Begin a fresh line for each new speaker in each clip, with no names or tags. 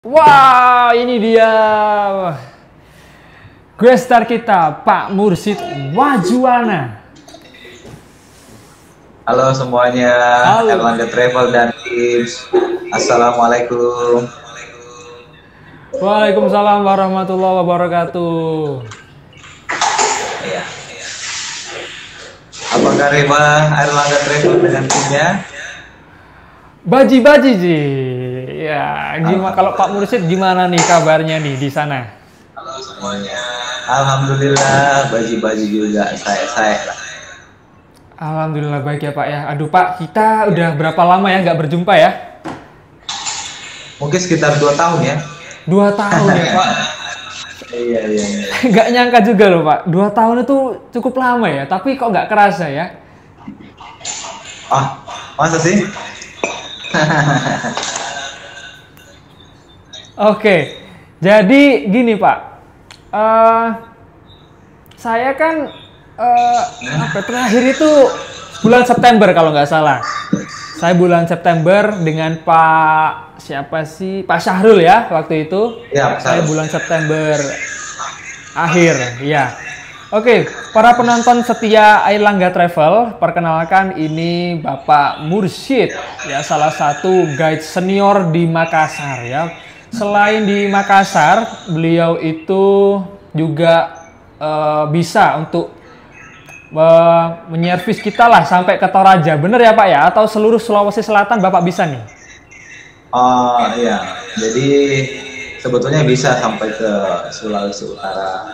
Wah, ini dia. Guestar kita, Pak Mursyid Wajuwana.
Halo semuanya,
Halo.
Erlangga Travel dan Tips. Assalamualaikum.
Waalaikumsalam warahmatullahi wabarakatuh.
Ya. Apa kabar Erlangga Travel dengan timnya?
Baji-baji Ji. Ya, gimana kalau Pak Mursyid gimana nih kabarnya nih di sana?
Halo semuanya. Alhamdulillah, baji-baji juga saya.
Alhamdulillah baik ya Pak ya. Aduh Pak, kita udah berapa lama ya nggak berjumpa ya?
Mungkin sekitar 2 tahun ya.
2 tahun ya Pak.
Iya.
Nggak nyangka juga loh Pak. 2 tahun itu cukup lama ya. Tapi kok nggak kerasa ya?
Ah, masa sih?
Oke, jadi gini Pak. Saya kan terakhir itu bulan September kalau nggak salah. Saya bulan September dengan Pak siapa sih? Pak Syahrul ya waktu itu.
Ya,
Saya bulan September akhir, ya. Oke, para penonton setia Airlangga Travel, perkenalkan ini Bapak Mursyid, ya salah satu guide senior di Makassar ya. Selain di Makassar, beliau itu juga bisa untuk menyervis kita lah sampai ke Toraja, bener ya Pak ya? Atau seluruh Sulawesi Selatan Bapak bisa nih?
Oh iya, jadi sebetulnya bisa sampai ke Sulawesi Utara,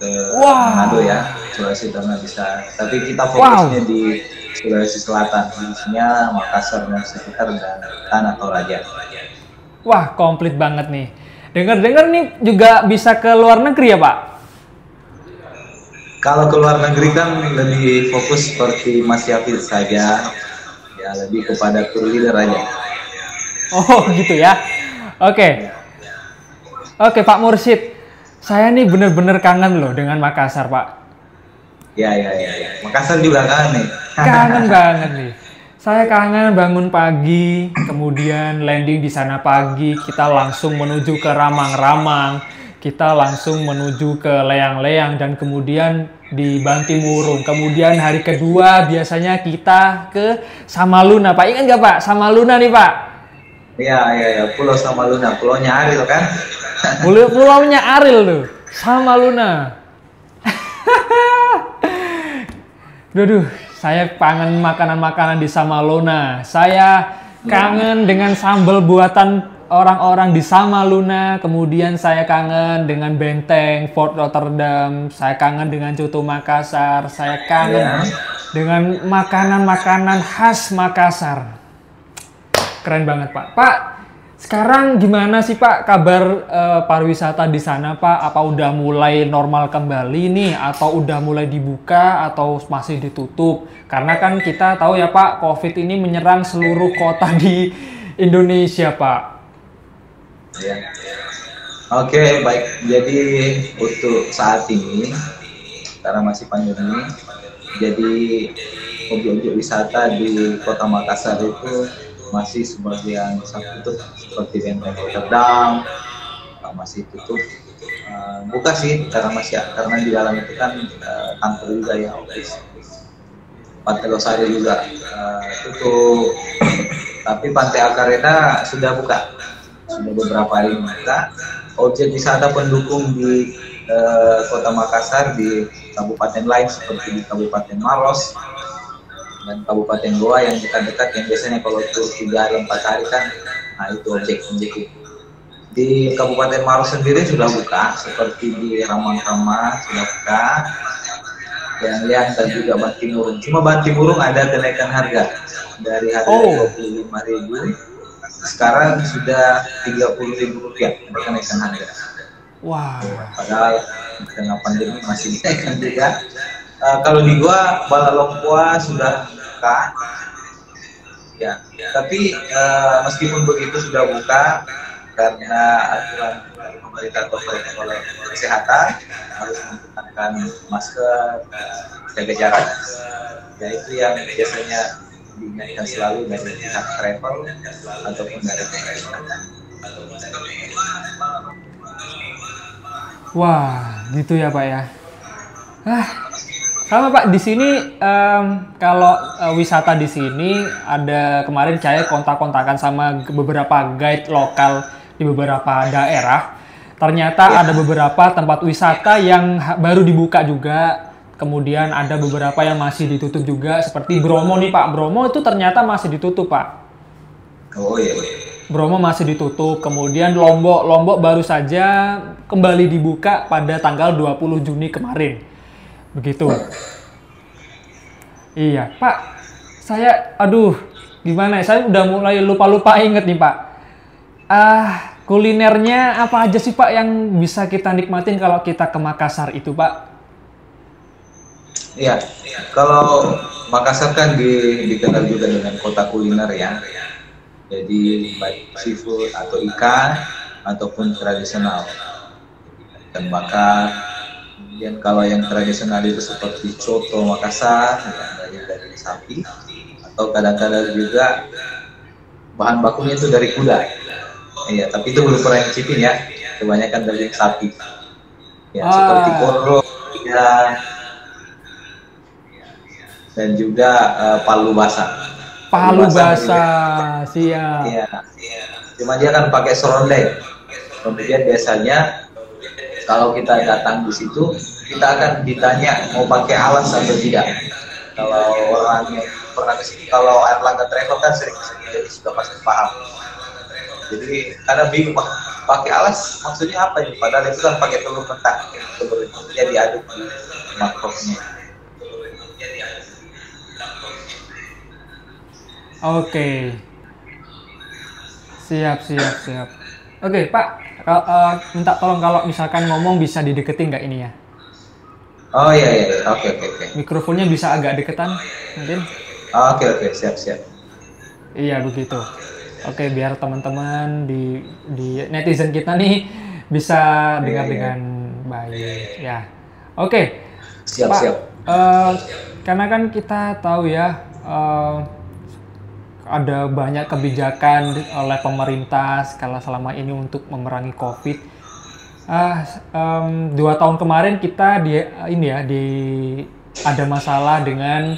ke Manado ya, Sulawesi Utara bisa. Tapi kita fokusnya di Sulawesi Selatan, khususnya Makassar dan sekitar dan Tanah Toraja.
Wah, komplit banget nih. Dengar-dengar nih juga bisa ke luar negeri ya Pak?
Kalau ke luar negeri kan lebih fokus seperti Mas Yafid saja, ya lebih kepada tour leader aja.
Oh gitu ya. Oke. Oke Pak Mursyid, saya nih bener-bener kangen loh dengan Makassar Pak.
Ya. Makassar juga kan nih.
Kangen banget nih. Saya kangen bangun pagi, kemudian landing di sana pagi, kita langsung menuju ke Ramang-Ramang, kita langsung menuju ke Leang-Leang, dan kemudian di Bantimurung. Kemudian hari kedua biasanya kita ke Samaluna. Pak, ingat nggak Pak? Samaluna nih Pak.
Iya, Pulau Samaluna, pulaunya Ariel kan?
Pulaunya Ariel tuh, Samaluna. Duh, saya kangen makanan-makanan di Samaluna. Saya kangen dengan sambal buatan orang-orang di Samaluna. Kemudian saya kangen dengan benteng Fort Rotterdam. Saya kangen dengan coto Makassar. Saya kangen dengan makanan-makanan khas Makassar. Keren banget Pak. Pak, sekarang gimana sih Pak kabar pariwisata di sana Pak? Apa udah mulai normal kembali nih? Atau udah mulai dibuka atau masih ditutup? Karena kan kita tahu ya Pak, COVID ini menyerang seluruh kota di Indonesia Pak.
Ya. Oke, baik. Jadi untuk saat ini, karena masih pandemi, jadi objek-objek wisata di Kota Makassar itu masih sebagian tutup, seperti benteng Rotterdam masih tutup. Buka sih karena di dalam itu kan kantor juga ya, office. Pantai Losari juga tutup, tapi Pantai Akarena sudah buka, sudah beberapa hari buka. Objek wisata pendukung di Kota Makassar di kabupaten lain seperti di Kabupaten Maros dan Kabupaten Goa yang dekat-dekat, yang biasanya kalau tur 3 hari 4 hari kan, nah itu objek itu. Di Kabupaten Maros sendiri sudah buka, seperti di Ramang-Ramang sudah buka, dan lihat dan juga Bantimurung. Cuma Bantimurung ada kenaikan harga dari harga 25.000, sekarang sudah 30.000 rupiah ada kenaikan harga.
Wah.
Padahal karena pandemi masih dinaikkan juga. Kalau di Goa, Balalongpoa sudah buka, ya. Tapi meskipun begitu sudah buka, karena aturan dari pemerintah atau protokol kesehatan harus menggunakan masker, jaga jarak. Ya itu yang biasanya diingatkan selalu dari pihak travel ataupun dari pemerintah.
Wah, gitu ya Pak ya. Ah, sama Pak, di sini kalau wisata di sini ada kemarin saya kontak-kontakan sama beberapa guide lokal di beberapa daerah. Ternyata ada beberapa tempat wisata yang baru dibuka juga. Kemudian ada beberapa yang masih ditutup juga, seperti Bromo nih Pak. Bromo itu ternyata masih ditutup Pak.
Oh iya.
Bromo masih ditutup. Kemudian Lombok baru saja kembali dibuka pada tanggal 20 Juni kemarin. Begitu. Iya, Pak. Aduh, gimana ya? Saya udah mulai lupa-lupa inget nih, Pak. Kulinernya apa aja sih, Pak, yang bisa kita nikmatin kalau kita ke Makassar itu, Pak?
Iya, kalau Makassar kan dikenal juga dengan kota kuliner ya. Jadi baik seafood atau ikan ataupun tradisional, ikan bakar. Kemudian kalau yang tradisional itu seperti coto Makassar yang dari sapi, atau kadang-kadang juga bahan bakunya itu dari kuda. Iya, tapi itu belum pernah nyicipin ya. Kebanyakan dari sapi. Ya, seperti koro, ya, dan juga palu basah.
Palu basah, siap.
Iya. Cuma dia kan pakai serondeng. Kemudian biasanya kalau kita datang di situ, kita akan ditanya mau pakai alas atau tidak. Kalau orang yang pernah ke situ, kalau Erlangga Travel kan sering kesini, jadi sudah pasti paham. Jadi karena bingung pakai alas maksudnya apa ini? Padahal itu kan pakai telur mentah, telurnya diaduk di mangkoknya.
Oke. Siap. Oke, Pak. Minta tolong kalau misalkan ngomong bisa dideketin nggak ini ya?
Oh iya. Oke.
Mikrofonnya bisa agak deketan mungkin?
Oke, siap.
Iya, begitu. Oke, biar teman-teman di netizen kita nih bisa dengar dengan baik ya. Oke.
Siap.
Pak, karena kan kita tahu ya, ada banyak kebijakan oleh pemerintah selama ini untuk memerangi COVID. 2 tahun kemarin kita ada masalah dengan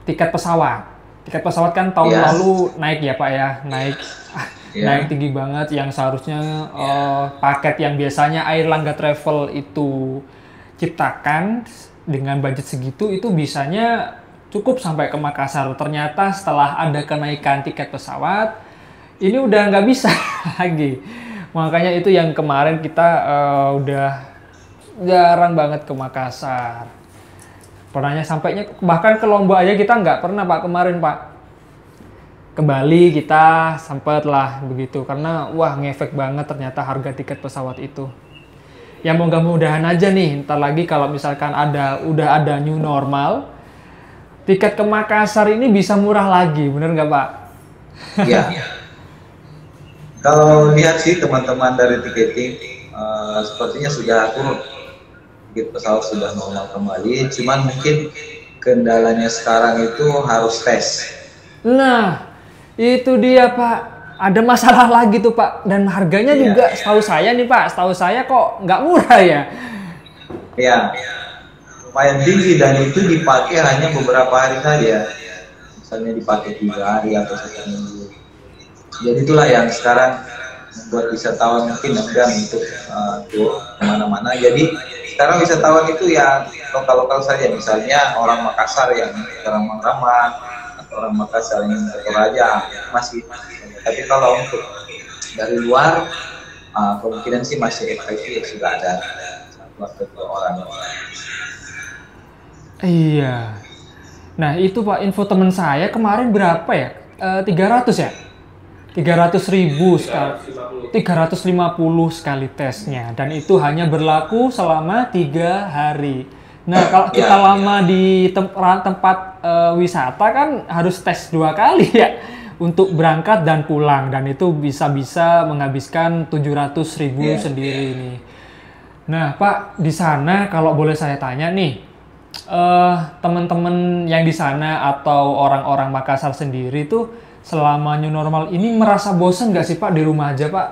tiket pesawat. Tiket pesawat kan tahun lalu naik ya Pak ya, naik tinggi banget, yang seharusnya paket yang biasanya Airlangga Travel itu ciptakan dengan budget segitu itu bisanya cukup sampai ke Makassar. Ternyata setelah ada kenaikan tiket pesawat, ini udah nggak bisa lagi. Makanya itu yang kemarin kita udah jarang banget ke Makassar. Pernahnya sampainya bahkan ke Lombok aja kita nggak pernah Pak kemarin Pak. Ke Bali kita sempet lah begitu, karena wah ngefek banget ternyata harga tiket pesawat itu. Ya mudah-mudahan aja nih, ntar lagi kalau misalkan udah ada new normal, tiket ke Makassar ini bisa murah lagi, bener nggak Pak?
Iya. Kalau lihat sih teman-teman dari tiketing, sepertinya sudah turun. Tiket pesawat sudah normal kembali, cuman mungkin kendalanya sekarang itu harus tes.
Nah, itu dia Pak. Ada masalah lagi tuh Pak. Dan harganya juga setahu saya nih Pak, setahu saya kok nggak murah ya.
Iya. Lumayan tinggi dan itu dipakai hanya beberapa hari saja, misalnya dipakai 3 hari atau 1 minggu. Jadi itulah yang sekarang membuat wisatawan mungkin enggan untuk tur kemana-mana. Jadi sekarang wisatawan itu ya lokal-lokal saja, misalnya orang Makassar yang ramah-ramah atau orang Makassar yang ke Toraja masih. Tapi kalau untuk dari luar kemungkinan sih masih efektif, sudah ada 1 atau 2 orang.
Iya. Nah itu Pak, info temen saya kemarin berapa ya? 300 ya? 300.000 sekali, 350 sekali tesnya, dan itu hanya berlaku selama 3 hari. Nah kalau kita lama di tempat wisata kan harus tes 2 kali ya untuk berangkat dan pulang, dan itu bisa menghabiskan 700.000 sendiri nih. Nah Pak, di sana kalau boleh saya tanya nih, teman-teman yang di sana atau orang-orang Makassar sendiri tuh selama new normal ini merasa bosan nggak sih Pak di rumah aja Pak?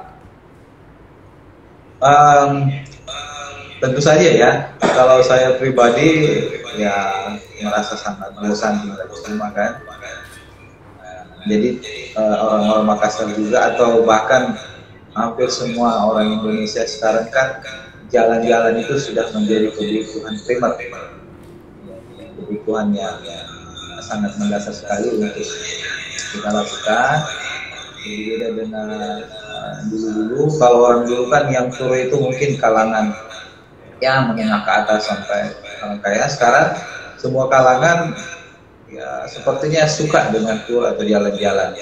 Tentu saja ya, kalau saya pribadi ya merasa sangat bosan tinggal di rumah kan. Jadi orang-orang Makassar juga atau bahkan hampir semua orang Indonesia sekarang kan jalan-jalan itu sudah menjadi kebutuhan primer, kebutuhan yang sangat mendasar sekali untuk kita lakukan. Berbeda dengan dulu-dulu, kalau orang dulu kan yang tur itu mungkin kalangan yang menengah ke atas sampai orang kaya. Sekarang semua kalangan ya sepertinya suka dengan tur atau jalan-jalan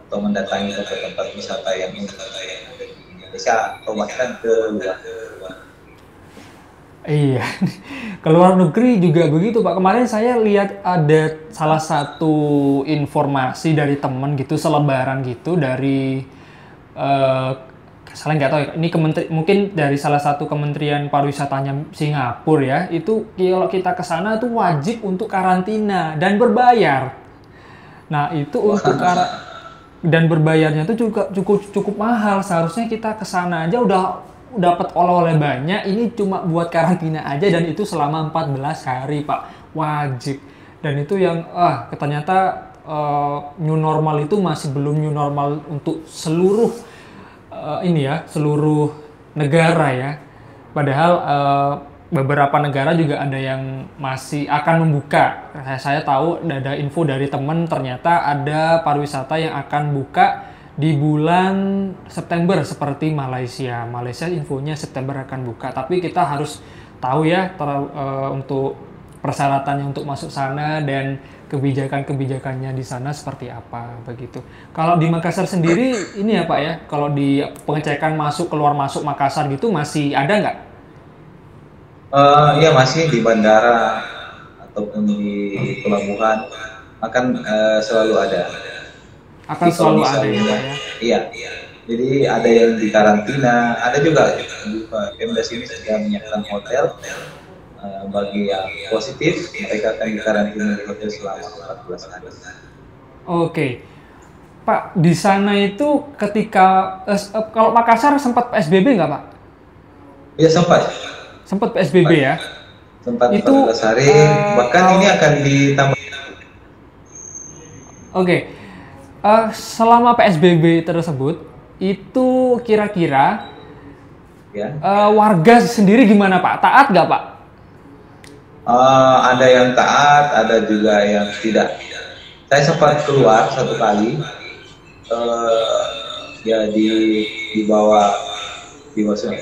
atau mendatangi tempat-tempat wisata yang unik di Indonesia atau bahkan ke luar.
Iya, ke luar negeri juga begitu Pak. Kemarin saya lihat ada salah satu informasi dari temen gitu, selebaran gitu dari saya nggak tahu ya, ini mungkin dari salah satu kementerian pariwisatanya Singapura ya, itu kalau kita ke sana itu wajib untuk karantina dan berbayar. Nah itu untuk dan berbayarnya itu juga cukup mahal. Seharusnya kita ke sana aja udah dapat oleh-oleh banyak, ini cuma buat karantina aja dan itu selama 14 hari Pak, wajib. Dan itu yang ternyata new normal itu masih belum new normal untuk seluruh seluruh negara ya. Padahal beberapa negara juga ada yang masih akan membuka. Saya tahu ada info dari teman, ternyata ada pariwisata yang akan buka di bulan September seperti Malaysia. Malaysia infonya September akan buka, tapi kita harus tahu ya untuk persyaratannya untuk masuk sana dan kebijakan-kebijakannya di sana seperti apa begitu. Kalau di Makassar sendiri ini ya Pak ya, kalau di pengecekan masuk keluar masuk Makassar gitu masih ada nggak?
Ya masih di bandara ataupun di pelabuhan akan selalu ada.
Akan selalu ada ya Pak ya?
Iya. Jadi ada yang di karantina, ada juga Pemda sini sudah menyiapkan hotel bagi yang positif, mereka akan dikarantina di hotel selama 14 hari.
Oke. Pak, di sana itu ketika kalau Makassar sempat PSBB nggak Pak?
Iya sempat.
Sempat PSBB ya?
Sempat 14 hari, bahkan ini akan ditambah.
Oke. Selama PSBB tersebut, itu kira-kira warga sendiri gimana Pak? Taat nggak Pak?
Ada yang taat, ada juga yang tidak. Saya sempat keluar satu kali, ya di bawah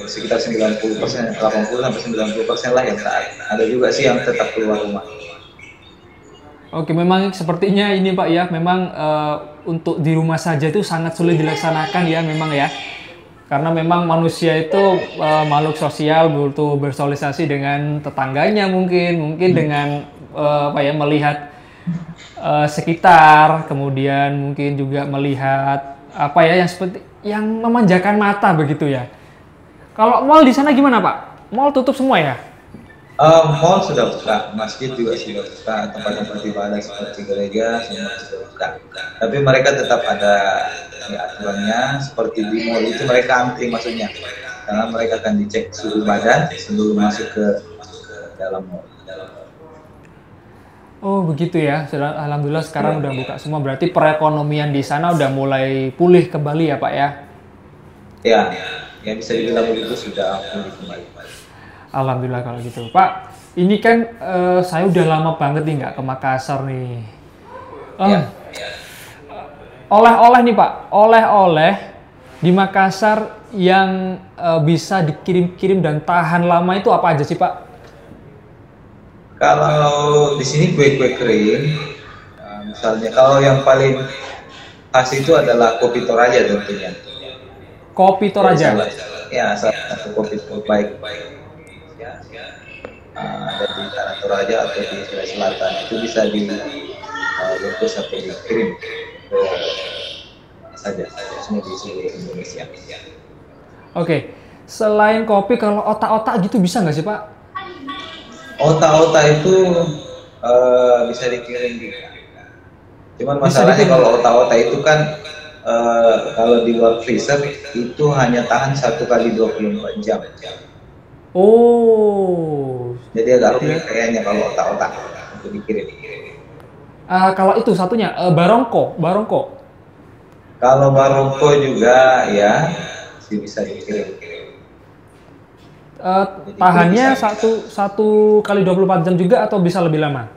sekitar 90%, 80 sampai 90% lah yang taat. Ada juga sih yang tetap keluar rumah. Oke,
memang sepertinya ini Pak ya, memang untuk di rumah saja itu sangat sulit dilaksanakan ya memang ya. Karena memang manusia itu makhluk sosial, butuh bersosialisasi dengan tetangganya mungkin dengan melihat sekitar, kemudian mungkin juga melihat yang seperti yang memanjakan mata begitu ya. Kalau mall di sana gimana Pak? Mall tutup semua ya?
Mall sudah buka, masjid juga sudah buka, tempat-tempat ibadah seperti gereja semua sudah buka. Tapi mereka tetap ada aturannya, seperti di mall itu mereka antri masuknya, karena mereka akan dicek suhu badan sebelum masuk ke dalam mall.
Oh begitu ya, alhamdulillah sekarang udah buka semua, berarti perekonomian di sana udah mulai pulih kembali ya Pak ya?
Ya bisa dibilang begitu, sudah pulih kembali.
Alhamdulillah kalau gitu Pak. Ini kan saya udah lama banget nih nggak ke Makassar nih. Oleh-oleh nih Pak, oleh-oleh di Makassar yang bisa dikirim-kirim dan tahan lama itu apa aja sih Pak?
Kalau di sini kue-kue kering, misalnya kalau yang paling khas itu adalah kopi Toraja tentunya.
Kopi Toraja?
Ya, salah satu kopi terbaik. Ada di Tanah Toraja atau di Sulawesi Selatan, itu bisa dibungkus atau dikirim ke saja semua di seluruh Indonesia.
Oke, selain kopi, kalau otak-otak gitu bisa nggak sih Pak?
Otak-otak itu bisa dikirim juga. Cuman
Bisa
masalahnya
dikirim.
kalau otak-otak itu kan kalau di luar freezer itu hanya tahan 1 kali 24 jam.
Oh,
Jadi agak rumit
berat.
kayaknya kalau otak-otak untuk dikirim.
Kalau itu satunya barongko, barongko.
Kalau barongko juga ya masih bisa dikirim. Jadi
Tahannya
bisa.
satu kali 24 jam juga atau bisa lebih lama?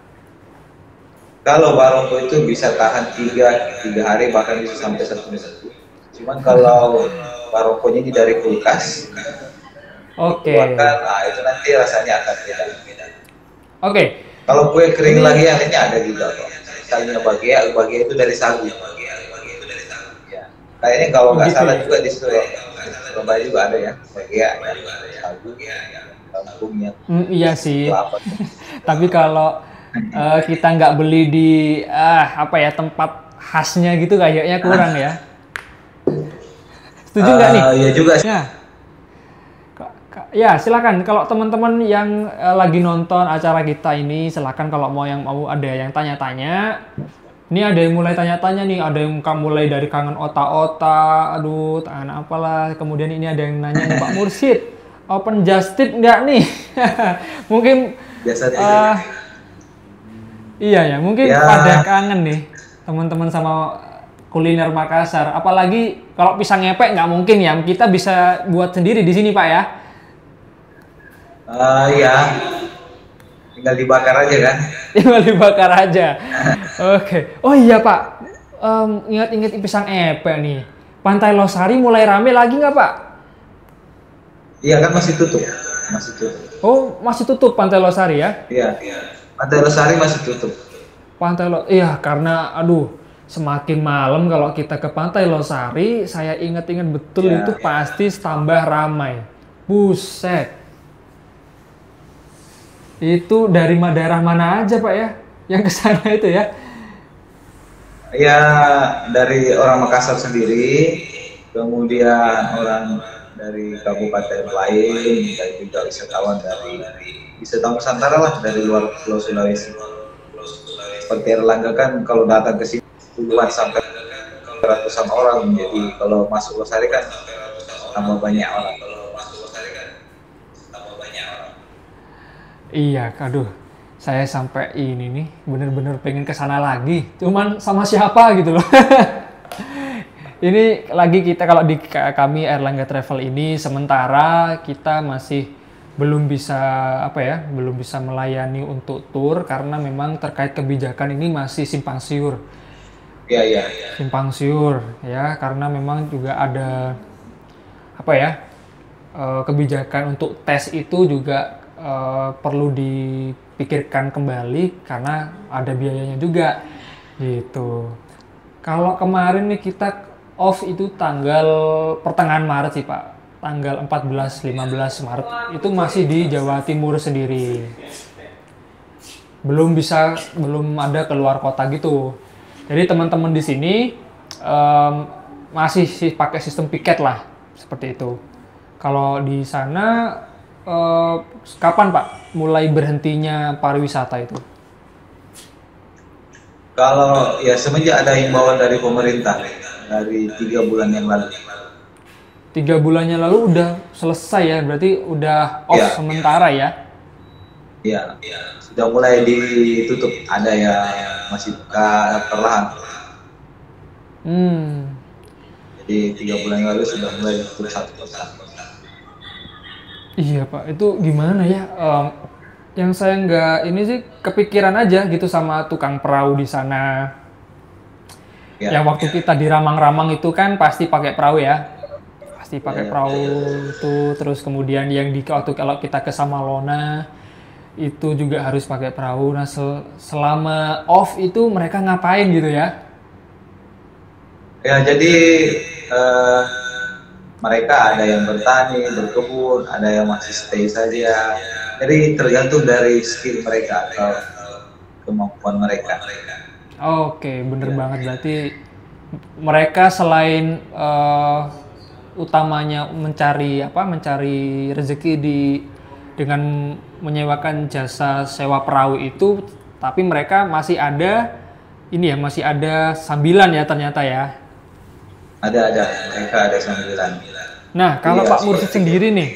Kalau barongko itu bisa tahan tiga hari bahkan bisa sampai 1 minggu. Cuman kalau barongkonya ini dari kulkas
Oke,
dikeluarkan, nah itu nanti rasanya akan beda.
oke.
Kalau kue kering
Ini
lagi yang lainnya ada juga kok. Misalnya bagia itu dari sagu. Ya. Kayaknya kalau nggak
gitu
salah
ya.
juga di Surabaya juga ada ya bagia ya, sagu, kampungnya
Iya sih.
kelapa.
Tapi kalau kita nggak beli di apa ya tempat khasnya gitu kayaknya kurang ya. Setuju nggak nih?
Ya juga sih.
Ya, ya silakan. Kalau teman-teman yang lagi nonton acara kita ini, silakan kalau mau ada yang tanya-tanya. Ini ada yang mulai tanya-tanya nih, ada yang mulai dari kangen otak-otak, aduh, tangan apalah. Kemudian ini ada yang nanya nih, Pak Mursyid, open just tip nggak nih? Mungkin
Biasa
eh iya ya, mungkin
ya.
pada kangen nih teman-teman sama kuliner Makassar. Apalagi kalau pisang ngepek nggak mungkin ya, kita bisa buat sendiri di sini Pak ya.
Ya tinggal dibakar aja kan.
Tinggal dibakar aja. Oke. Oh iya Pak, ingat-ingat pisang ngepek nih. Pantai Losari mulai rame lagi nggak Pak?
Iya kan masih tutup, masih tutup.
Oh masih tutup Pantai Losari ya?
Iya, Pantai Losari masih tutup.
Iya karena aduh semakin malam kalau kita ke Pantai Losari, saya ingat-ingat betul itu
Ya,
pasti tambah ramai. Buset. Itu dari daerah mana aja Pak ya? Yang ke sana itu ya?
ya dari orang Makassar sendiri, kemudian orang dari kabupaten lain, dan juga wisatawan dari wisata Nusantara lah dari luar Pulau Sulawesi. Seperti Erlangga kan kalau datang ke sini puluhan sampai ratusan orang, jadi kalau masuk Losari kan tambah banyak orang.
Iya, aduh. Saya sampai ini nih bener-bener pengen ke sana lagi. Cuman sama siapa gitu loh. Ini lagi kita kalau di kami Erlangga Travel ini sementara kita masih belum bisa apa ya, belum bisa melayani untuk tour karena memang terkait kebijakan ini masih simpang siur.
Iya, iya.
Simpang siur ya karena memang juga ada apa ya, kebijakan untuk tes itu juga perlu dipikirkan kembali karena ada biayanya juga gitu. Kalau kemarin nih kita off itu tanggal pertengahan Maret sih Pak, tanggal 14-15 Maret itu masih di Jawa Timur sendiri, belum ada keluar kota gitu. Jadi teman-teman di sini em, masih sih pakai sistem piket lah seperti itu. Kalau di sana kapan Pak mulai berhentinya pariwisata itu?
Kalau ya semenjak ada himbauan dari pemerintah dari 3 bulan yang lalu.
3 bulannya lalu udah selesai ya, berarti udah off
Ya,
sementara ya?
ya, sudah mulai ditutup. Ada yang masih buka perlahan.
Hmm,
Jadi 3 bulan yang lalu sudah mulai ditutup satu persatu.
iya Pak, itu gimana ya? Yang saya nggak ini sih kepikiran aja gitu sama tukang perahu di sana.
Ya,
Yang waktu kita di Ramang-Ramang itu kan pasti pakai perahu ya, pasti
ya,
pakai
ya.
perahu itu. Terus kemudian yang di waktu kalau kita ke Samalona itu juga harus pakai perahu. Nah selama off itu mereka ngapain gitu ya?
Ya, jadi eh, mereka ada yang bertani, berkebun, ada yang masih stay saja. Jadi tergantung dari skill mereka atau kemampuan mereka.
Oke, bener banget berarti mereka selain utamanya mencari rezeki dengan menyewakan jasa sewa perahu itu, tapi mereka masih ada ini ya masih ada sambilan ya ternyata ya.
Ada, mereka ada sambilan.
Nah, kalau
Iya,
Pak Mursid sendiri nih,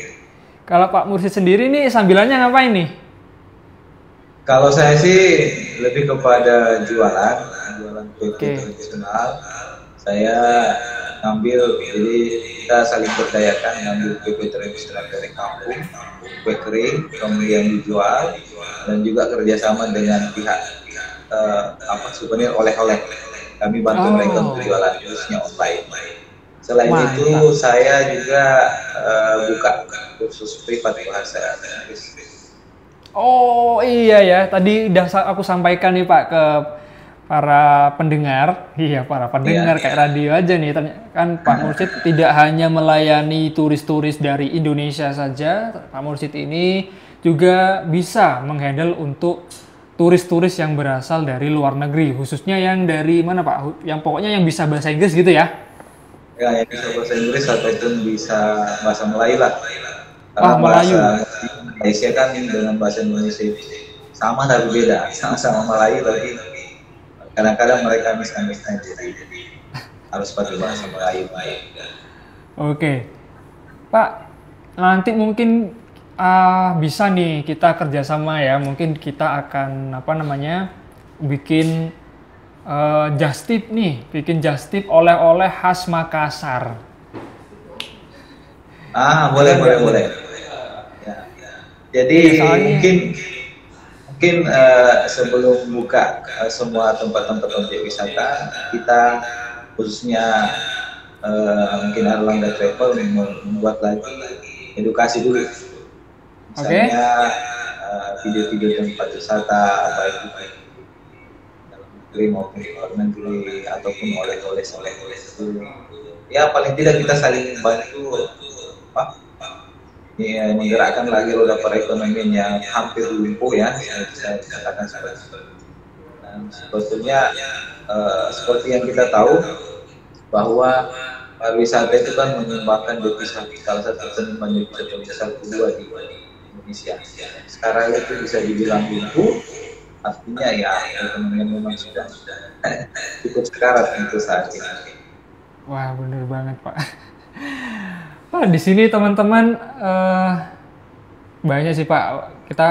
kalau Pak Mursid sendiri nih sambilannya ngapain nih?
Kalau saya sih lebih kepada jualan kue
Oke.
tradisional. Saya ngambil, jadi kita saling berdayakan ngambil kue tradisional dari kampung, kue kering, kemudian dijual, dan juga kerjasama dengan pihak souvenir oleh-oleh. Kami bantu mereka untuk jualan, khususnya online. Selain itu, saya juga buka kursus privat bahasa Inggris.
Oh iya ya, tadi udah aku sampaikan nih Pak ke para pendengar. Iya, para pendengar kayak radio aja nih. Kan Pak Mursid tidak hanya melayani turis-turis dari Indonesia saja, Pak Mursid ini juga bisa menghandle untuk turis-turis yang berasal dari luar negeri, khususnya yang dari mana Pak? Yang pokoknya yang bisa bahasa Inggris gitu ya?
Ya, yang bisa bahasa Inggris ataupun bisa bahasa Melayu lah.
Karena Melayu.
Malaysia kan dengan bahasa Indonesia sama tapi beda, sama-sama Melayu tapi kadang-kadang mereka misunderstand, jadi harus pakai bahasa Melayu.
Oke, Pak, nanti mungkin bisa nih kita kerjasama ya, mungkin kita akan bikin just tip nih, oleh-oleh khas Makassar.
Boleh. Jadi mungkin sebelum buka semua tempat-tempat objek wisata, kita khususnya mungkin Erlangga Travel membuat lagi edukasi dulu. Misalnya video-video tempat wisata, baik itu dalam negeri maupun luar negeri, ataupun oleh-oleh itu. Ya paling tidak kita saling bantu menggerakkan lagi roda perekonomian yang hampir lumpuh ya, saya katakan seperti itu. Dan sebetulnya seperti yang kita tahu bahwa pariwisata itu kan menyumbangkan devisa, salah satu penyumbang devisa terbesar kedua di Indonesia. Sekarang itu bisa dibilang lumpuh, artinya ya perekonomian memang sudah cukup sekarat untuk saat ini.
Wah, bener banget Pak. Pak, di sini teman-teman banyak sih Pak. Kita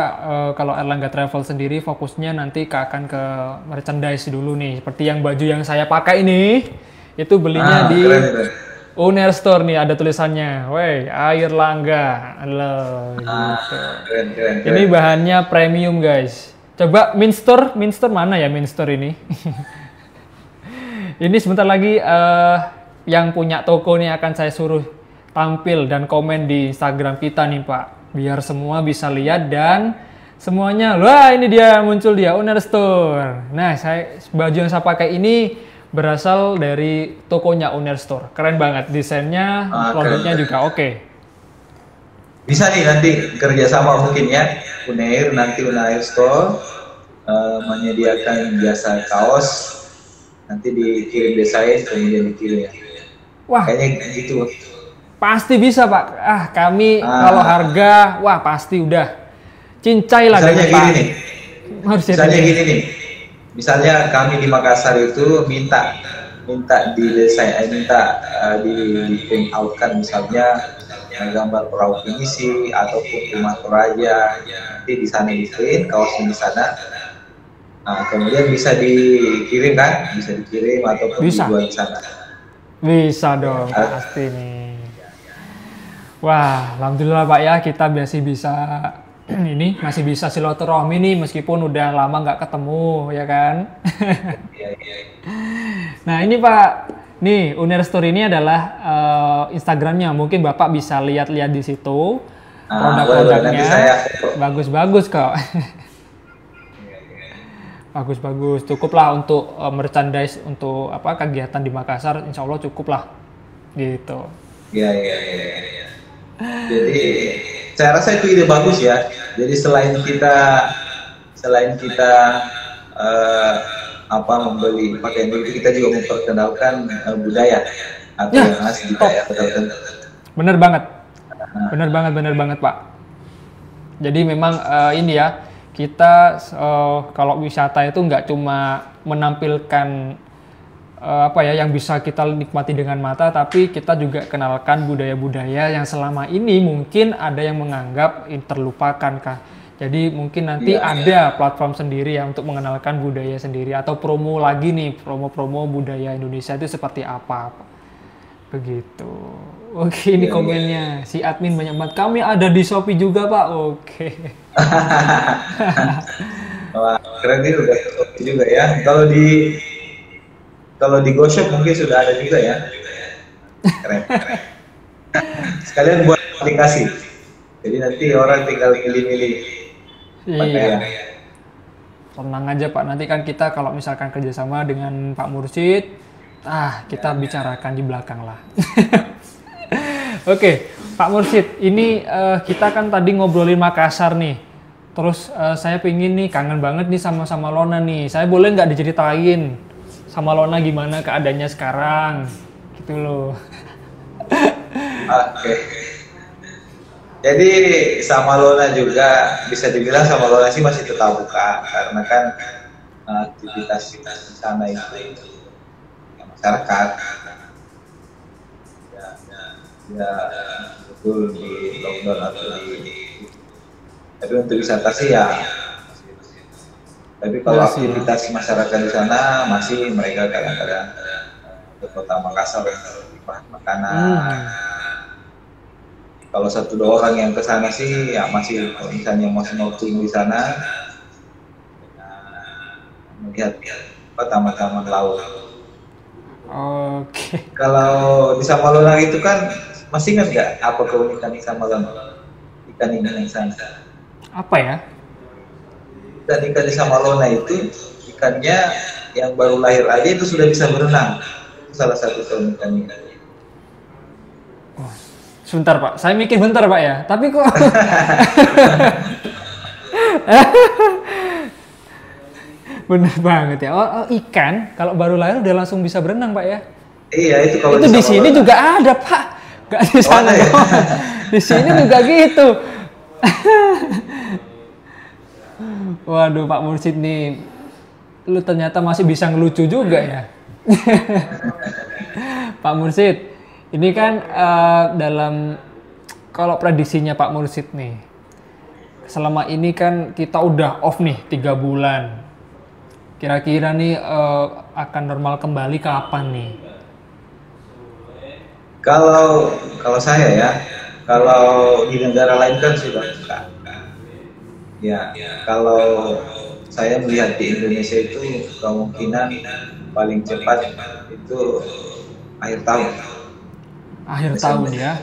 kalau Erlangga Travel sendiri fokusnya nanti akan ke merchandise dulu nih. Seperti yang baju yang saya pakai ini, itu belinya di Uner Store nih, ada tulisannya. Wey, Air Langga. Halo. Gitu.
Keren.
Ini bahannya premium guys. Coba Minster mana ya Minster ini? Ini sebentar lagi yang punya toko nih akan saya suruh tampil dan komen di Instagram kita nih Pak, biar semua bisa lihat dan semuanya, wah ini dia muncul dia Uner Store. Nah, baju yang saya pakai ini berasal dari tokonya Uner Store. Keren banget desainnya, produknya juga oke.
Bisa nih nanti kerjasama mungkin ya, Unair Store menyediakan jasa kaos, nanti dikirim desain kemudian dikirim ya.
Wah,
kayaknya gitu.
Pasti bisa Pak. Kami kalau harga, wah pasti udah cincai lah dengan Pak. Misalnya
gini nih. Misalnya kami di Makassar itu minta didesain, di print out kan misalnya gambar perahu pinisi ataupun rumah Toraja, nanti di sana di print kaosnya di sana. Nah, kemudian bisa dikirim kan? Bisa dikirim ataupun dijual di sana.
Bisa dong, pasti nih. Wah, alhamdulillah Pak ya, kita masih bisa silaturahmi nih meskipun udah lama nggak ketemu ya kan. Nah ini Pak, nih Uner Store ini adalah Instagramnya, mungkin Bapak bisa lihat-lihat di situ produk-produknya, bagus-bagus kok. Bagus-bagus, cukup lah untuk merchandise untuk kegiatan di Makassar, insya Allah cukup lah gitu.
Iya. Jadi saya rasa itu ide bagus ya. Jadi selain kita membeli pakaian itu, kita juga memperkenalkan budaya atau yang khas di daerah tertentu.
Bener banget Pak. Jadi memang ini ya, kita kalau wisata itu nggak cuma menampilkan yang bisa kita nikmati dengan mata, tapi kita juga kenalkan budaya-budaya yang selama ini mungkin ada yang menganggap terlupakan kah. Jadi mungkin nanti ada platform sendiri ya untuk mengenalkan budaya sendiri, atau promo lagi nih, promo-promo budaya Indonesia itu seperti apa. Begitu. Oke, ini komennya si admin banyak banget. Kami ada di Shopee juga, Pak. Oke.
Wah, keren nih, udah juga ya. Kalau di GoShop mungkin sudah ada juga ya. Keren. Sekalian buat aplikasi. Jadi nanti orang tinggal pilih-pilih.
Iya. Tenang aja Pak, nanti kan kita kalau misalkan kerjasama dengan Pak Mursyid, kita bicarakan di belakang lah. Oke, Pak Mursyid, ini kita kan tadi ngobrolin Makassar nih. Terus saya pengen nih, kangen banget nih sama Lona nih. Saya boleh nggak diceritain sama Lona gimana keadaannya sekarang? Gitu loh.
Oke. Jadi sama Lona juga bisa dibilang sama Lona sih masih tetap buka, karena kan aktivitas di sana itu masyarakat ya betul di lockdown atau tapi untuk wisata sih ya. Tapi kalau aktivitas masyarakat di sana masih mereka kadang-kadang ke kota Makassar bahan makanan. Kalau 1-2 orang yang ke sana sih ya masih, kalau misalnya mau snorkeling di sana melihat taman-taman laut.
Oke.
Kalau di Samalona itu kan masih ingat nggak apa keunikan di Samalona? Ikan-ikan yang sana.
Apa ya?
Ikan di Samalona itu ikannya yang baru lahir aja itu sudah bisa berenang. Itu salah satu keunikannya.
Sebentar Pak, saya mikir bentar Pak ya. Tapi kok bener banget ya. Oh, ikan kalau baru lahir udah langsung bisa berenang Pak ya?
Iya, itu kalau
itu di sini juga ada Pak. Gak di sana ya? Di sini juga gitu. Waduh Pak Mursyid nih, lu ternyata masih bisa ngelucu juga ya. Pak Mursyid, ini kan dalam kalau prediksinya Pak Mursyid nih, selama ini kan kita udah off nih 3 bulan. Kira-kira nih akan normal kembali kapan nih?
Kalau saya ya, kalau di negara lain kan sudah buka. Ya, kalau saya melihat di Indonesia itu kemungkinan paling cepat itu akhir tahun.
Akhir tahun ya?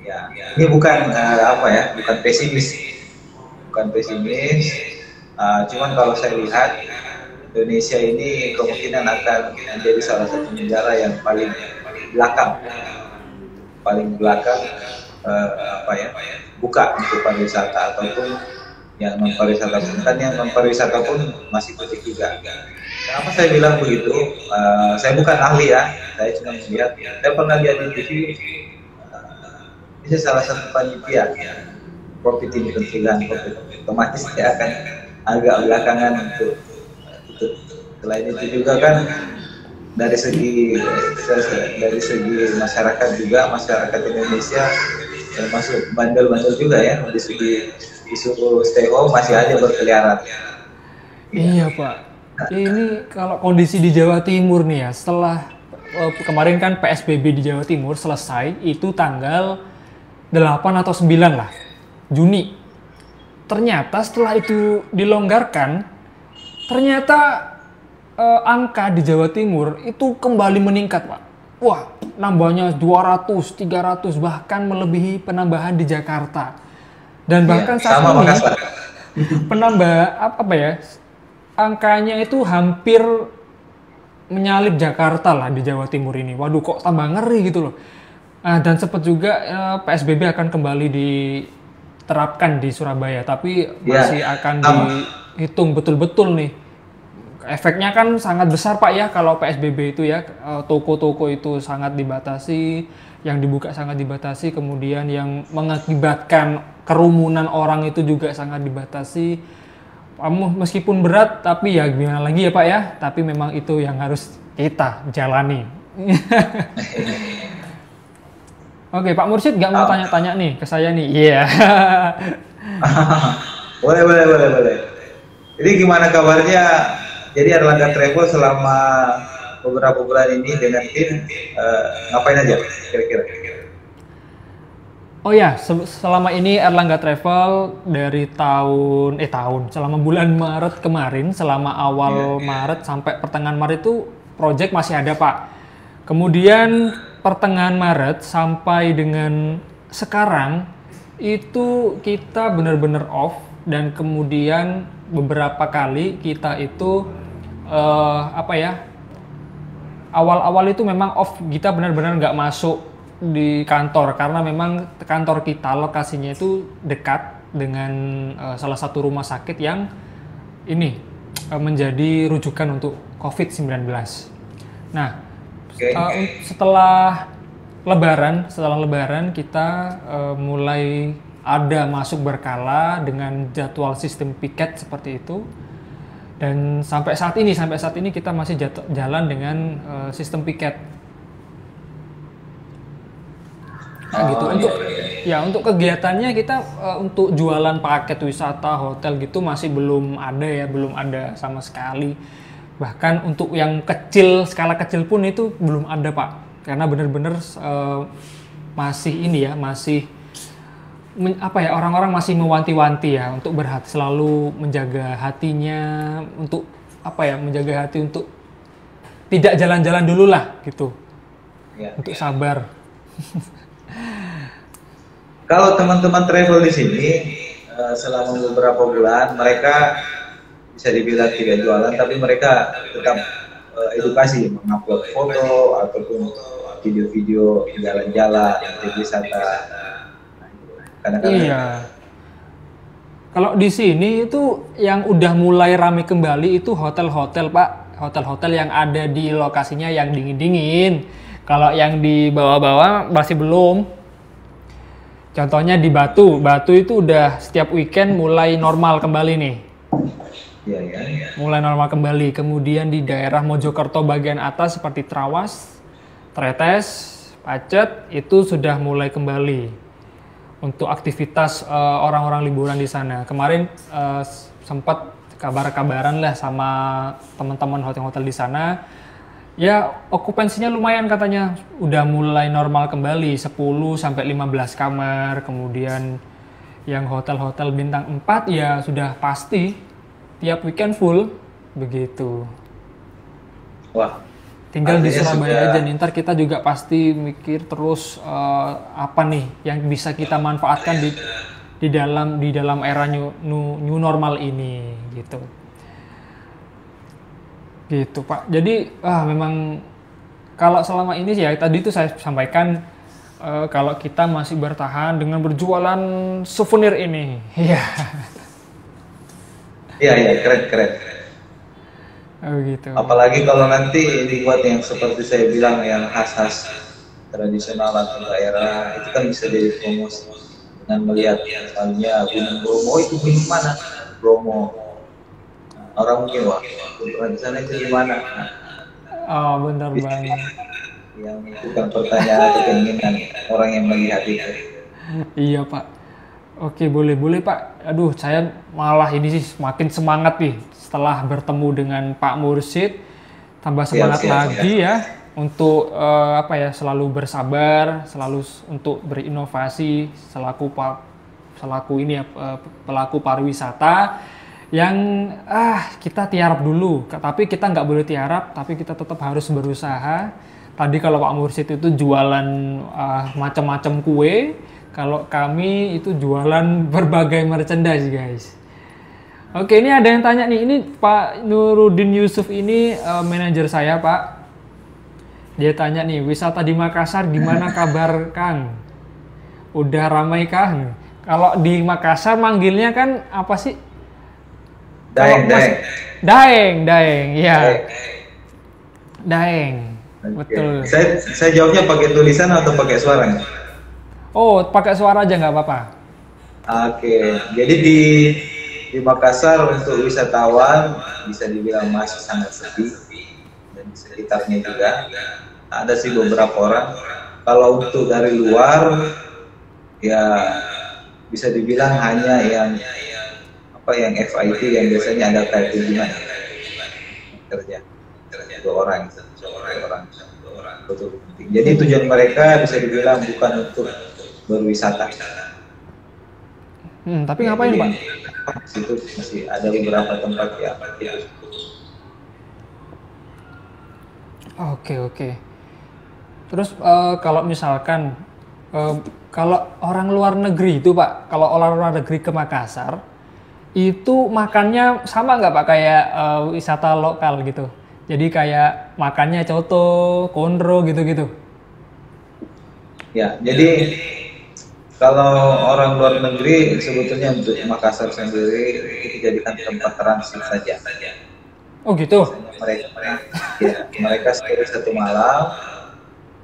Ya, ini bukan bukan pesimis, cuman kalau saya lihat Indonesia ini kemungkinan akan menjadi salah satu negara yang paling belakang buka untuk pariwisata, ataupun yang non pariwisata pun kan, yang non pariwisata pun masih tutup juga. Kenapa saya bilang begitu? Saya bukan ahli ya, saya cuma melihat. Saya pernah lihat di TV, ini salah satu panitia COVID ini, pencegahan COVID, otomatis dia akan agak belakangan untuk itu. Selain itu juga kan dari segi masyarakat juga, masyarakat Indonesia termasuk bandel-bandel juga ya, dari segi disuruh stay home masih aja berkeliaran.
Iya Pak, ini kalau kondisi di Jawa Timur nih ya, setelah kemarin kan PSBB di Jawa Timur selesai, itu tanggal 8 atau 9 lah, Juni. Ternyata setelah itu dilonggarkan, ternyata angka di Jawa Timur itu kembali meningkat Pak. Wah, nambahnya 200, 300, bahkan melebihi penambahan di Jakarta. Dan bahkan saat ini angkanya itu hampir menyalip Jakarta lah di Jawa Timur ini. Waduh, kok tambah ngeri gitu loh. Dan sempat juga PSBB akan kembali diterapkan di Surabaya, tapi masih akan dihitung betul-betul nih. Efeknya kan sangat besar Pak ya kalau PSBB itu ya. Toko-toko itu sangat dibatasi, yang dibuka sangat dibatasi, kemudian yang mengakibatkan kerumunan orang itu juga sangat dibatasi. Meskipun berat, tapi ya gimana lagi ya Pak ya. Tapi memang itu yang harus kita jalani. Oke, Pak Mursyid nggak mau tanya-tanya nih ke saya nih. Iya.
Boleh. Jadi gimana kabarnya? Jadi Erlangga Travel selama beberapa bulan ini dengan tim ngapain aja kira-kira?
Oh ya, selama ini Erlangga Travel dari selama bulan Maret kemarin, selama awal Maret sampai pertengahan Maret itu project masih ada Pak. Kemudian pertengahan Maret sampai dengan sekarang itu kita benar-benar off, dan kemudian beberapa kali kita itu awal-awal itu memang off, kita benar-benar nggak masuk di kantor karena memang kantor kita lokasinya itu dekat dengan salah satu rumah sakit yang ini menjadi rujukan untuk COVID-19. Nah, setelah Lebaran kita mulai ada masuk berkala dengan jadwal sistem piket seperti itu, dan sampai saat ini kita masih jalan dengan sistem piket. Gitu. Untuk kegiatannya kita untuk jualan paket wisata hotel gitu masih belum ada sama sekali. Bahkan untuk yang skala kecil pun itu belum ada Pak, karena benar-benar orang-orang masih mewanti-wanti ya untuk selalu menjaga hatinya, untuk menjaga hati untuk tidak jalan-jalan dulu lah gitu, untuk sabar.
Kalau teman-teman travel di sini selama beberapa bulan mereka bisa dibilang tidak jualan, tapi mereka tetap edukasi, mengupload foto ataupun video-video jalan-jalan, wisata.
Iya. Kalau di sini itu yang udah mulai ramai kembali itu hotel-hotel Pak, hotel-hotel yang ada di lokasinya yang dingin-dingin. Kalau yang di bawah-bawah masih belum. Contohnya di Batu itu udah setiap weekend mulai normal kembali nih.
Iya.
Mulai normal kembali. Kemudian di daerah Mojokerto bagian atas seperti Trawas, Tretes, Pacet itu sudah mulai kembali untuk aktivitas orang-orang liburan di sana. Kemarin sempat kabar-kabaran lah sama teman-teman hotel-hotel di sana. Ya, okupansinya lumayan katanya, udah mulai normal kembali, 10 sampai 15 kamar. Kemudian yang hotel-hotel bintang 4 ya sudah pasti tiap weekend full begitu.
Wah,
tinggal di Surabaya aja nih, ntar kita juga pasti mikir terus apa nih yang bisa kita manfaatkan di dalam era new normal ini gitu. Gitu Pak. Jadi memang kalau selama ini ya tadi itu saya sampaikan kalau kita masih bertahan dengan berjualan souvenir ini. Iya.
Iya, keren.
Oh gitu.
Apalagi kalau nanti dibuat yang seperti saya bilang yang khas-khas tradisional atau daerah, itu kan bisa jadi promosi dengan melihat misalnya Gunung Bromo, itu gunung mana? Bromo. Orang mungkin pernah di sana itu gimana?
Oh, benar banget.
Yang itu kan pertanyaan atau keinginan orang yang melihat itu.
Iya Pak. Oke, boleh Pak. Aduh, saya malah ini sih makin semangat nih setelah bertemu dengan Pak Mursyid. Tambah semangat lagi ya untuk selalu bersabar, selalu untuk berinovasi selaku pelaku pariwisata. Yang kita tiarap dulu, tapi kita nggak boleh tiarap, tapi kita tetap harus berusaha. Tadi kalau Pak Mursyid itu jualan macam-macam kue, kalau kami itu jualan berbagai merchandise guys. Oke, ini ada yang tanya nih, ini Pak Nurudin Yusuf ini manajer saya Pak. Dia tanya nih, wisata di Makassar gimana kabar Kang? Udah ramai Kang? Kalau di Makassar manggilnya kan apa sih? Daeng, ya. Daeng, betul.
Saya jawabnya pakai tulisan atau pakai suara?
Oh, pakai suara aja nggak apa-apa.
Oke, jadi di di Makassar untuk wisatawan bisa dibilang masih sangat sepi, dan di sekitarnya juga ada sih beberapa orang. Kalau untuk dari luar ya bisa dibilang hanya yang FIT yang biasanya ada kayak kunjungan kerja dua orang betul penting. Jadi tujuan mereka bisa dibilang bukan untuk berwisata.
Tapi ngapain Pak?
Situ masih ada beberapa tempat ya.
Oke. Terus kalau misalkan kalau orang luar negeri itu Pak, kalau orang luar negeri ke Makassar, itu makannya sama nggak Pak kayak wisata lokal gitu? Jadi kayak makannya coto, konro gitu-gitu?
Ya, jadi kalau orang luar negeri sebetulnya untuk Makassar sendiri itu dijadikan tempat transit saja.
Oh gitu?
Mereka stay 1 malam,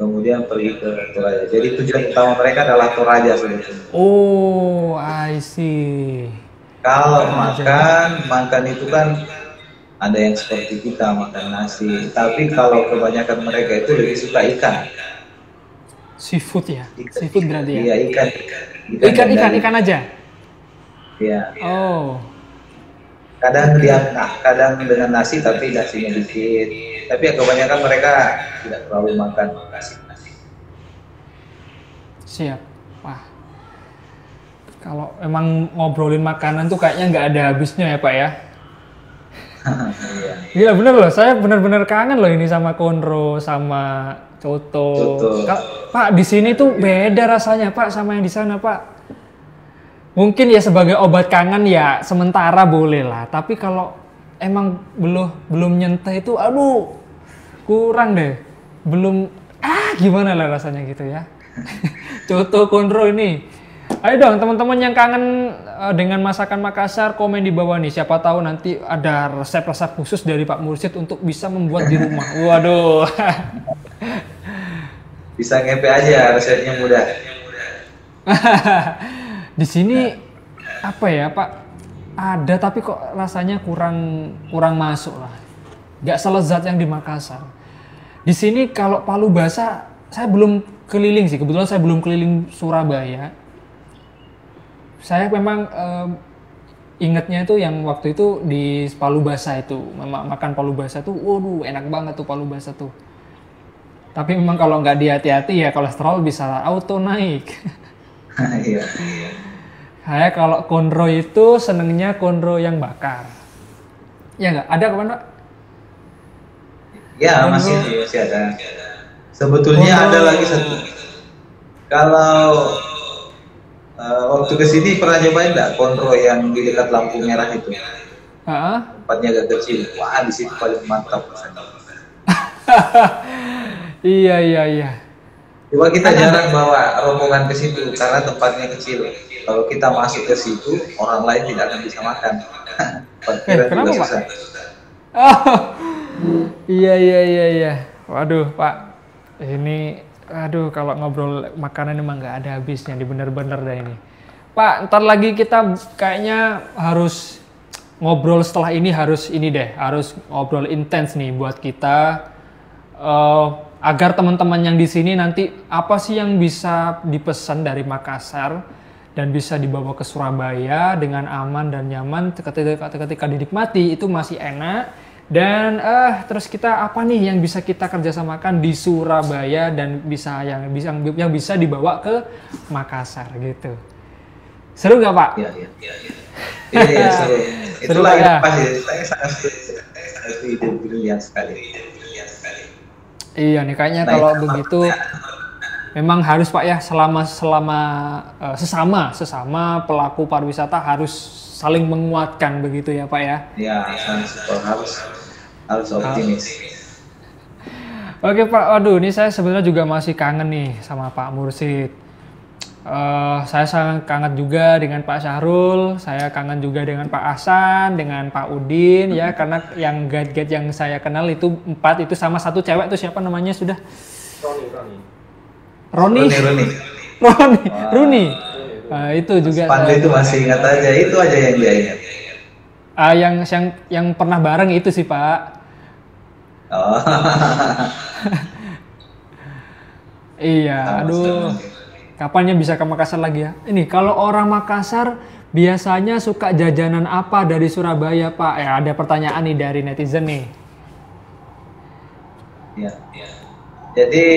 kemudian pergi ke Toraja. Jadi tujuan utama mereka adalah Toraja sebetulnya.
Oh, I see.
Kalau makan itu kan ada yang seperti kita makan nasi, tapi kalau kebanyakan mereka itu lebih suka ikan.
Seafood ya? Seafood berarti ya?
Iya,
Ikan aja?
Iya.
Oh.
Kadang dengan nasi, tapi nasinya dikit. Tapi ya kebanyakan mereka tidak terlalu makan nasi.
Siap. Wah. Kalau emang ngobrolin makanan tuh kayaknya nggak ada habisnya ya Pak ya?
Iya.
Gila bener loh, saya bener-bener kangen loh ini sama konro, sama coto. Pak, di sini tuh beda rasanya Pak sama yang di sana Pak. Mungkin ya sebagai obat kangen ya sementara boleh lah. Tapi kalau emang belum nyentuh itu, aduh kurang deh. Gimana lah rasanya gitu ya. Coto konro ini. Ayo dong teman-teman yang kangen dengan masakan Makassar, komen di bawah nih. Siapa tahu nanti ada resep-resep khusus dari Pak Mursyid untuk bisa membuat di rumah. Waduh.
Bisa ngepe aja, resepnya mudah.
Di sini apa ya Pak? Ada tapi kok rasanya kurang masuk lah. Gak selezat yang di Makassar. Di sini kalau palu basah saya belum keliling sih. Kebetulan saya belum keliling Surabaya. Saya memang ingetnya itu yang waktu itu di palu basah itu, makan palu basah tuh, waduh enak banget tuh palu basah tuh. Tapi memang kalau nggak dihati-hati ya kolesterol bisa auto naik.
Iya.
Saya kalau konro itu senengnya konro yang bakar. Ya nggak? Ada kapan Pak?
Ya masih ada. Sebetulnya ada lagi satu. Kalau waktu kesini pernah nyobain nggak konro yang di dekat lampu merah itu? Tempatnya agak kecil. Wah di situ paling mantap.
Iya.
Coba kita jarang bawa rombongan ke situ karena tempatnya kecil. Kalau kita masuk ke situ, orang lain tidak akan bisa makan.
Kenapa Pak? Oh, iya. Waduh Pak, ini kalau ngobrol makanan emang nggak ada habisnya, bener-bener dah ini. Pak, ntar lagi kita kayaknya harus ngobrol setelah ini harus ngobrol intens nih buat kita agar teman-teman yang di sini nanti apa sih yang bisa dipesan dari Makassar dan bisa dibawa ke Surabaya dengan aman dan nyaman ketika dinikmati itu masih enak. Dan terus kita apa nih yang bisa kita kerjasamakan di Surabaya dan yang bisa dibawa ke Makassar gitu. Seru nggak Pak?
Iya seru.
Itulah ya.
Saya sangat ide brilian sekali.
Iya nih kayaknya kalau begitu memang harus Pak ya selama sesama pelaku pariwisata harus saling menguatkan begitu ya Pak ya.
Ya, harus optimis.
Oke Pak, waduh ini saya sebenarnya juga masih kangen nih sama Pak Mursyid. Saya sangat kangen juga dengan Pak Syahrul, saya kangen juga dengan Pak Hasan, dengan Pak Udin ya, karena yang guide-guide yang saya kenal itu 4 itu sama satu cewek itu siapa namanya sudah? Roni. Runi. Itu juga.
Pandai itu masih ingat aja, itu aja yang dia ingat.
Yang pernah bareng itu sih Pak.
Oh.
Iya, aduh. Kapannya bisa ke Makassar lagi ya? Ini kalau orang Makassar biasanya suka jajanan apa dari Surabaya Pak? Ya ada pertanyaan nih dari netizen nih.
Ya. Jadi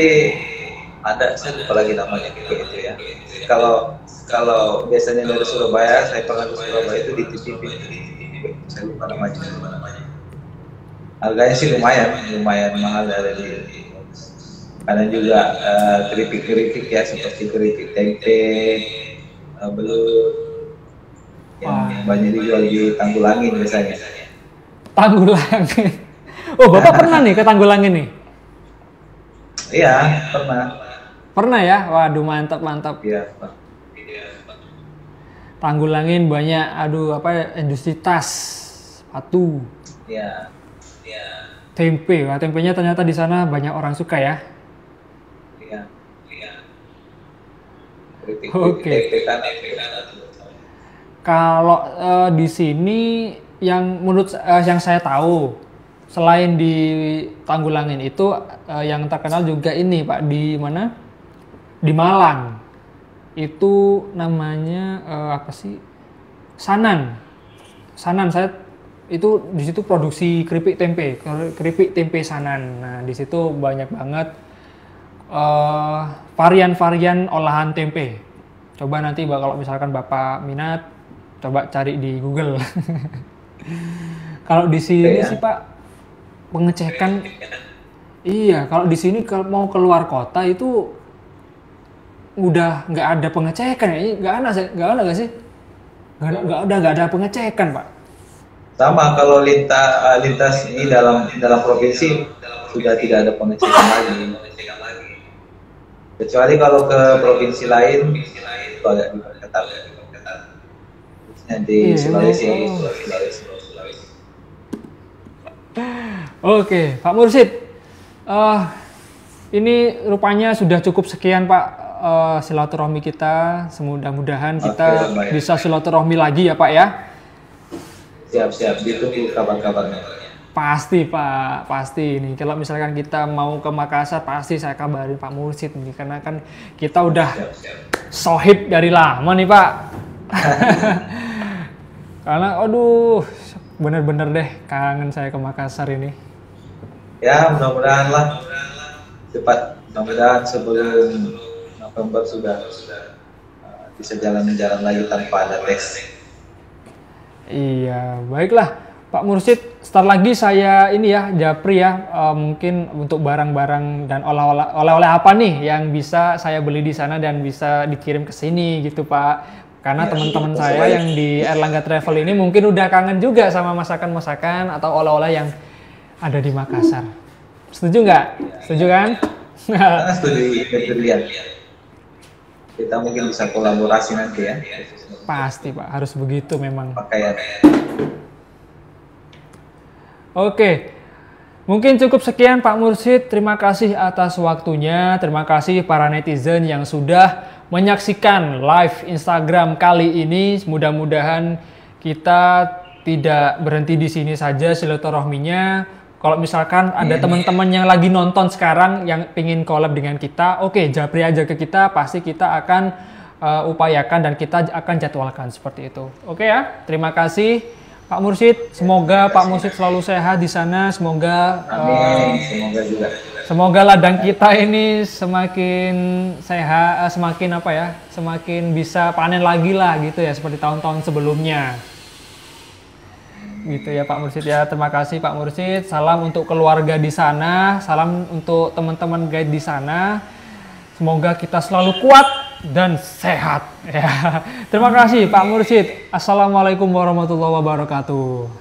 ada, saya lupa lagi namanya gitu ya. Kalau kalau biasanya dari Surabaya, saya pernah ke Surabaya itu di TV, saya lupa namanya. Harganya sih lumayan mahal dari. Ada juga keripik-keripik ya, seperti keripik tempe, belut, yang banyak dijual di Tanggulangin biasanya.
Tanggulangin. Oh, Bapak pernah nih ke Tanggulangin nih?
Iya, pernah.
Pernah ya? Waduh, mantap.
Iya, Pak.
Tanggulangin banyak, industri tas, sepatu.
Iya.
Tempe, wah tempenya ternyata di sana banyak orang suka ya.
Iya.
Oke. Kalau di sini yang saya tahu, selain di Tanggulangin itu yang terkenal juga ini Pak, di mana? Di Malang. Itu namanya apa sih? Sanan. Saya itu di situ produksi keripik tempe Sanan. Nah, di situ banyak banget varian-varian olahan tempe. Coba nanti kalau misalkan Bapak minat, coba cari di Google. Kalau di sini sih Pak, pengecekan. Iya, kalau di sini kalau mau keluar kota itu udah nggak ada pengecekan ya, nggak ada pengecekan Pak.
Sama kalau lintas ini dalam provinsi sudah tidak ada pengecekan lagi. Kecuali kalau ke provinsi lain itu agak diperketat. Di Sulawesi.
Oke, Pak Mursid. Ini rupanya sudah cukup sekian Pak silaturahmi kita. Mudah-mudahan kita bisa silaturahmi lagi ya Pak ya.
Siap, ditunggu kabar-kabarnya.
Pasti Pak, pasti ini. Kalau misalkan kita mau ke Makassar, pasti saya kabarin Pak Mursid nih, karena kan kita udah sohib dari lama nih Pak. Karena aduh, bener-bener deh kangen saya ke Makassar ini.
Ya, mudah-mudahan lah cepat. Mudah-mudahan sebelum November sudah bisa jalan-jalan lagi tanpa ada tes.
Iya, baiklah Pak Mursid. Start lagi saya ini ya, japri ya, mungkin untuk barang-barang dan oleh-oleh apa nih yang bisa saya beli di sana dan bisa dikirim ke sini gitu Pak. Karena teman-teman saya yang di Erlangga Travel ini mungkin udah kangen juga sama masakan-masakan atau oleh-oleh yang ada di Makassar. Setuju nggak? Setuju kan?
Setuju, lihat. Kita mungkin bisa kolaborasi nanti ya.
Pasti Pak, harus begitu memang.
Pakaian.
Oke, mungkin cukup sekian Pak Mursid. Terima kasih atas waktunya. Terima kasih para netizen yang sudah menyaksikan live Instagram kali ini. Mudah-mudahan kita tidak berhenti di sini saja silaturahminya. Kalau misalkan ada teman-teman yang lagi nonton sekarang yang pingin collab dengan kita, oke, japri aja ke kita, pasti kita akan upayakan dan kita akan jadwalkan seperti itu. Oke ya, terima kasih Pak Mursid. Semoga Pak Mursid selalu sehat di sana. Semoga
semoga juga.
Semoga ladang kita ini semakin sehat, semakin bisa panen lagi lah gitu ya, seperti tahun-tahun sebelumnya. Gitu ya Pak Mursid ya. Terima kasih Pak Mursid. Salam untuk keluarga di sana, salam untuk teman-teman guide di sana. Semoga kita selalu kuat dan sehat ya. Terima kasih Pak Mursid. Assalamualaikum warahmatullahi wabarakatuh.